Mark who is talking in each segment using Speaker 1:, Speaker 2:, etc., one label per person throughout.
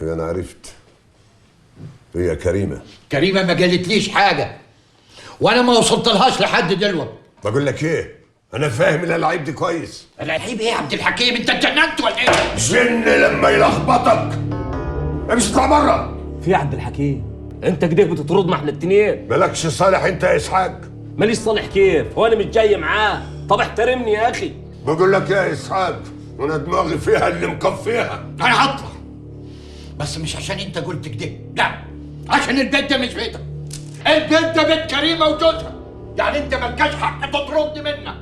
Speaker 1: انا عرفت. هي كريمه.
Speaker 2: كريمه ما قالتليش حاجه وانا ما وصلتلهاش لحد دلوقتي.
Speaker 1: بقول لك ايه، انا فاهم الالعاب دي كويس.
Speaker 2: الالعاب ايه يا عبد الحكيم؟ انت اتجننت ولا ايه؟
Speaker 1: جن لما يلخبطك امشي اطلع بره.
Speaker 3: في يا عبد الحكيم انت كده بتطردنا احنا التنين.
Speaker 1: مالكش صالح انت يا اسحاق؟
Speaker 3: ماليش صالح كيف؟ هو انا مش جاي معاه؟ طب احترمني يا اخي.
Speaker 1: بقول لك يا اسحاق، وانا دماغي فيها اللي مكفيها.
Speaker 2: انا هطلع بس مش عشان انت قلت كده، لا، عشان البيت ده مش بيتك. البيت ده بيت كريمه وجوزها، يعني انت مالكش حق تطردني منه.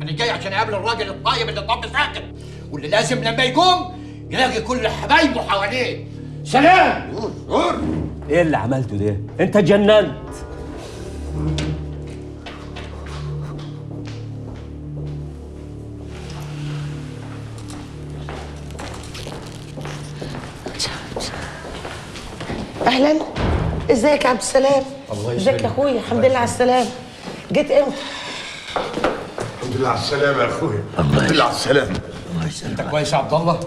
Speaker 2: انا جاي عشان اقابل الراجل الطيب اللي طب ساكت واللي لازم لما يقوم يلاقي كل حبايبه حواليه. سلام.
Speaker 3: ايه اللي عملته ده؟ انت اتجننت.
Speaker 4: اهلا، ازيك يا عبد السلام؟
Speaker 2: الله يسلمك.
Speaker 4: ازيك يا اخويا؟ الحمد لله على السلامه. جيت امتى؟
Speaker 1: الحمد لله على السلامه يا اخويا. الحمد لله على السلامه.
Speaker 5: الله يسلمك.
Speaker 2: انت كويس يا عبد الله؟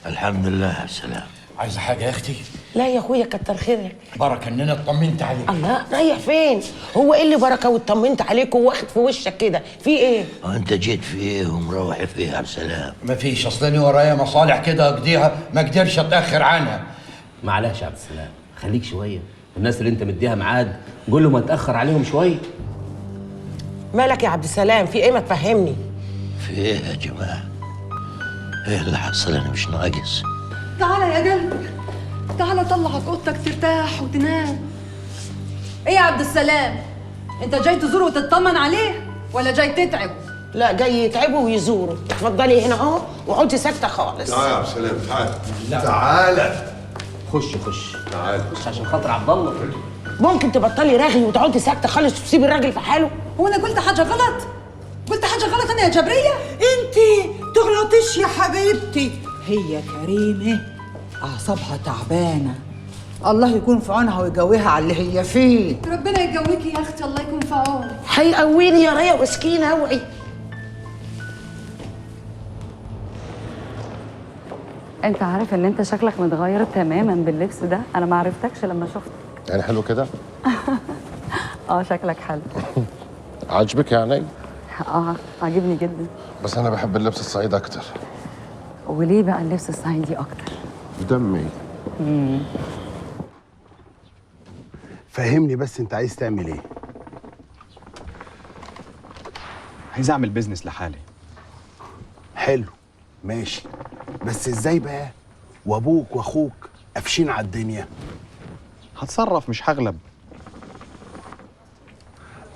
Speaker 5: الحمد لله على السلامة.
Speaker 2: عايزه حاجه يا اختي؟
Speaker 4: لا يا اخويا كتر خيرك.
Speaker 2: بركه ان انا اطمنت عليك.
Speaker 4: الله، رايح فين؟ هو ايه اللي بركه واطمنت عليك وواخد في وشك كده؟ في ايه؟
Speaker 5: وانت جيت في ايه ومروح في ايه على السلام؟
Speaker 2: مفيش، اصلني ورايا مصالح كده اقضيها ما اقدرش اتاخر عنها.
Speaker 3: معلش يا عبد السلام، خليك شويه. الناس اللي انت مديها ميعاد قول له ما تاخر عليهم شويه.
Speaker 4: مالك يا عبد السلام؟ في ايه؟ ما تفهمني.
Speaker 5: في ايه يا جماعة؟ ايه اللي حصل؟ انا مش ناقص.
Speaker 6: تعالى يا قلبي، تعالى طلعك اوضتك ترتاح وتنام. ايه يا عبد السلام، انت جاي تزوره وتطمن عليه ولا جاي تتعب؟
Speaker 4: لا، جاي يتعبوا ويزوروا. اتفضلي هنا اهو واقعدي ساكته خالص.
Speaker 1: تعال يا عبد السلام، تعال. تعال
Speaker 3: خش
Speaker 1: تعال.
Speaker 3: خش عشان خاطر عبد الله.
Speaker 4: ممكن تبطلي رغي وتقعدي ساكته خالص وتسيبي الراجل في حاله؟
Speaker 6: هو انا قلت حاجه غلط؟ قلت حاجه غلط انا يا جبريه؟
Speaker 7: انتي تغلطيش يا حبيبتي، هي كريمه اعصابها تعبانه. الله يكون في عونها ويقويها على اللي هي فيه.
Speaker 6: ربنا يقويكي يا اختي، الله يكون في عونك.
Speaker 4: هيقويني يا ريا وسكينه، اوعي.
Speaker 8: انت عارف ان انت شكلك متغير تماما باللبس ده؟ انا ما عرفتكش لما شفتك.
Speaker 9: يعني حلو كده؟
Speaker 8: شكلك حلو.
Speaker 9: عاجبك يعني؟
Speaker 8: عاجبني جدا.
Speaker 9: بس انا بحب اللبس الصعيدي اكتر.
Speaker 8: وليه بقى اللبس الصعيدي اكتر؟
Speaker 9: دمي.
Speaker 10: فهمني بس، انت عايز تعمل ايه؟
Speaker 11: عايز اعمل بيزنس لحالي.
Speaker 10: حلو، ماشي، بس ازاي بقى وابوك واخوك قافشين على الدنيا؟
Speaker 11: هتصرف، مش هغلب.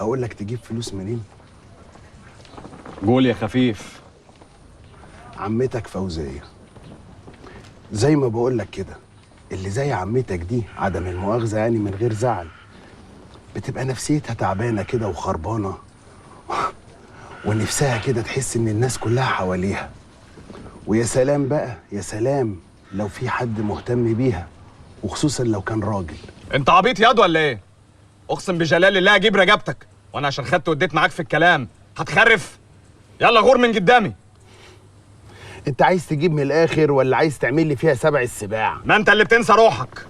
Speaker 10: اقول لك تجيب فلوس منين؟
Speaker 11: قول يا خفيف.
Speaker 10: عمتك فوزية، زي ما بقول لك كده، اللي زي عمتك دي عدم المؤاخذة يعني من غير زعل بتبقى نفسيتها تعبانة كده وخربانة ونفسها كده تحس ان الناس كلها حواليها. ويا سلام بقى، يا سلام لو في حد مهتم بيها، وخصوصا لو كان راجل.
Speaker 11: انت عبيط ياض ولا ايه؟ اقسم بجلال الله اجيب رجبتك، وانا عشان خدت وديت معاك في الكلام هتخرف؟ يلا غور من قدامي.
Speaker 10: انت عايز تجيب من الاخر ولا عايز تعمل لي فيها سبع السباع؟
Speaker 11: ما انت اللي بتنسى روحك.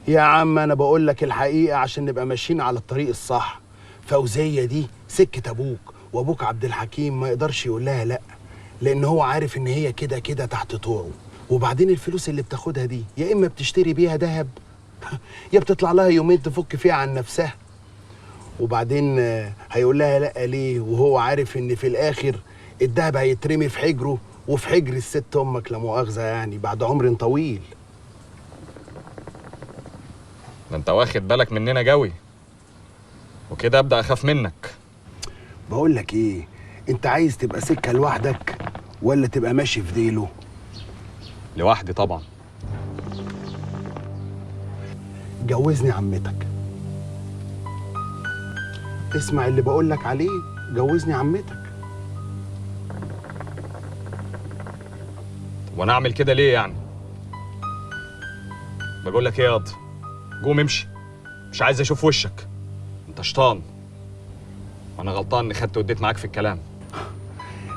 Speaker 10: يا عم انا بقول لك الحقيقه عشان نبقى ماشيين على الطريق الصح. فوزيه دي سكه ابوك، وابوك عبد الحكيم ما يقدرش يقول لها لا، لان هو عارف ان هي كده كده تحت طوعه. وبعدين الفلوس اللي بتاخدها دي يا اما بتشتري بيها ذهب يا بتطلع لها يومين تفك فيها عن نفسها. وبعدين هيقول لها لا ليه وهو عارف ان في الاخر الذهب هيترمي في حجره وفي حجر الست امك، لا مؤاخذه يعني، بعد عمر طويل.
Speaker 11: ده انت واخد بالك مننا جوي، وكده ابدا اخاف منك.
Speaker 10: بقول لك ايه، انت عايز تبقى سكه لوحدك ولا تبقى ماشي في ديله؟
Speaker 11: لوحدي طبعا.
Speaker 10: جوزني عمتك. اسمع اللي بقول لك عليه، جوزني عمتك.
Speaker 11: وانا اعمل كده ليه يعني؟ بقول لك ايه ياض، قوم امشي، مش عايز اشوف وشك، انت شيطان، وانا غلطان اني خدت وديت معاك في الكلام.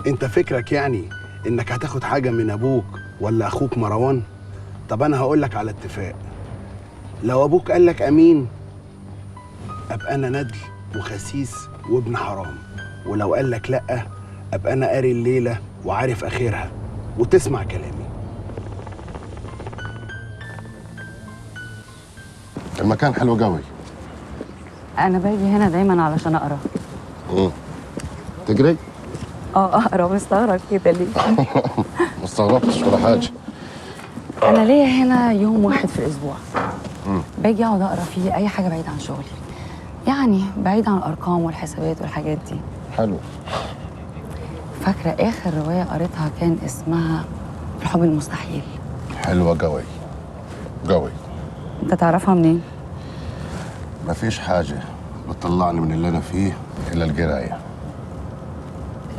Speaker 10: انت فكرك يعني انك هتاخد حاجه من ابوك ولا اخوك مروان؟ طب انا هقول لك على اتفاق، لو ابوك قال لك امين ابقى انا ندل وخسيس وابن حرام، ولو قال لك لا ابقى انا قاري الليله وعارف اخرها وتسمع كلامي.
Speaker 9: المكان حلو قوي.
Speaker 8: انا باجي هنا دايما علشان اقرا.
Speaker 9: تقري؟
Speaker 8: اقرا. مستغرب كده ليه؟
Speaker 9: ما استغربتش ولا حاجه.
Speaker 8: انا ليا هنا يوم واحد في الاسبوع باجي اقعد اقرا فيه اي حاجه بعيد عن شغلي، يعني بعيد عن الارقام والحسابات والحاجات دي.
Speaker 9: حلو.
Speaker 8: فاكره اخر روايه قريتها كان اسمها الحب المستحيل.
Speaker 9: حلوه قوي قوي.
Speaker 8: انت تعرفها منين؟
Speaker 9: مفيش حاجه بتطلعني من اللي انا فيه الا القرايه.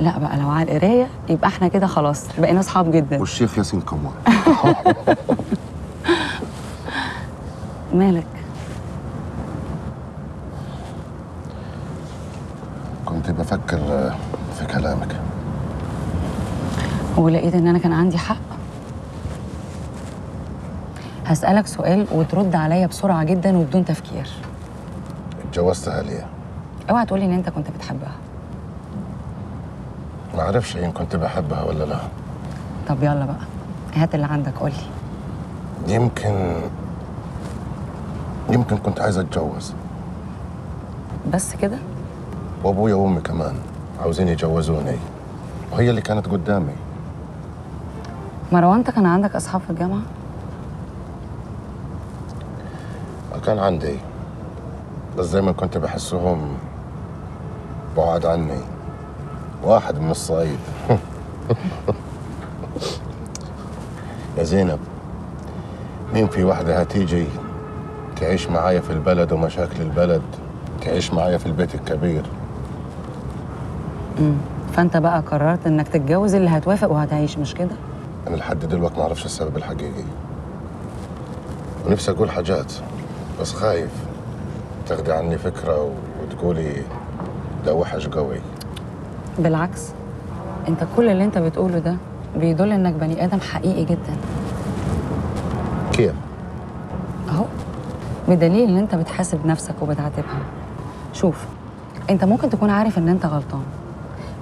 Speaker 8: لا بقى لو على القرايه يبقى احنا كده خلاص بقينا اصحاب جدا.
Speaker 9: والشيخ ياسين كمان.
Speaker 8: مالك؟
Speaker 9: كنت بفكر في كلامك.
Speaker 8: ولقيت ان انا كان عندي حق. هسألك سؤال وترد عليا بسرعة جدا وبدون تفكير.
Speaker 9: اتجوزتها ليه؟
Speaker 8: اوعى تقولي ان انت كنت بتحبها.
Speaker 9: ما اعرفش ان كنت بحبها ولا لا.
Speaker 8: طب يلا بقى هات اللي عندك قولي.
Speaker 9: يمكن كنت عايز اتجوز.
Speaker 8: بس كده؟
Speaker 9: وابويا وامي كمان عاوزين يجوزوني، وهي اللي كانت قدامي.
Speaker 8: مروان انت كان عندك اصحاب في الجامعة؟
Speaker 9: كان عندي، بس دايما كنت بحسهم بعاد عني. واحد من الصعيد. يا زينب، مين في واحدة هتيجي تعيش معايا في البلد ومشاكل البلد تعيش معايا في البيت الكبير؟
Speaker 8: فانت بقى قررت انك تتجوز اللي هتوافق وهتعيش، مش كده؟
Speaker 9: انا لحد دلوقتي ما اعرفش السبب الحقيقي، ونفسي اقول حاجات بس خايف تاخدي عني فكرة وتقولي ده وحش قوي.
Speaker 8: بالعكس، انت كل اللي انت بتقوله ده بيدل انك بني ادم حقيقي جدا.
Speaker 9: كيف؟
Speaker 8: اهو بدليل ان انت بتحاسب نفسك وبتعاتبها. شوف، انت ممكن تكون عارف ان انت غلطان،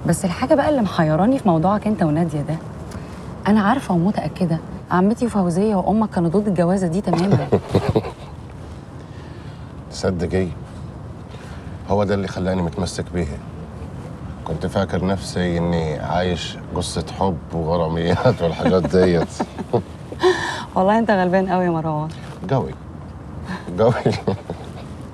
Speaker 8: بس الحاجه بقى اللي محيراني في موضوعك انت وناديه ده، انا عارفه ومتاكده عمتي وفوزيه وامك كانوا ضد الجوازه دي تماما.
Speaker 9: تصدقي هو ده اللي خلاني متمسك بيها. كنت فاكر نفسي اني عايش قصة حب وغراميات والحاجات ديت.
Speaker 8: والله انت غلبان قوي يا مروان.
Speaker 9: قوي قوي.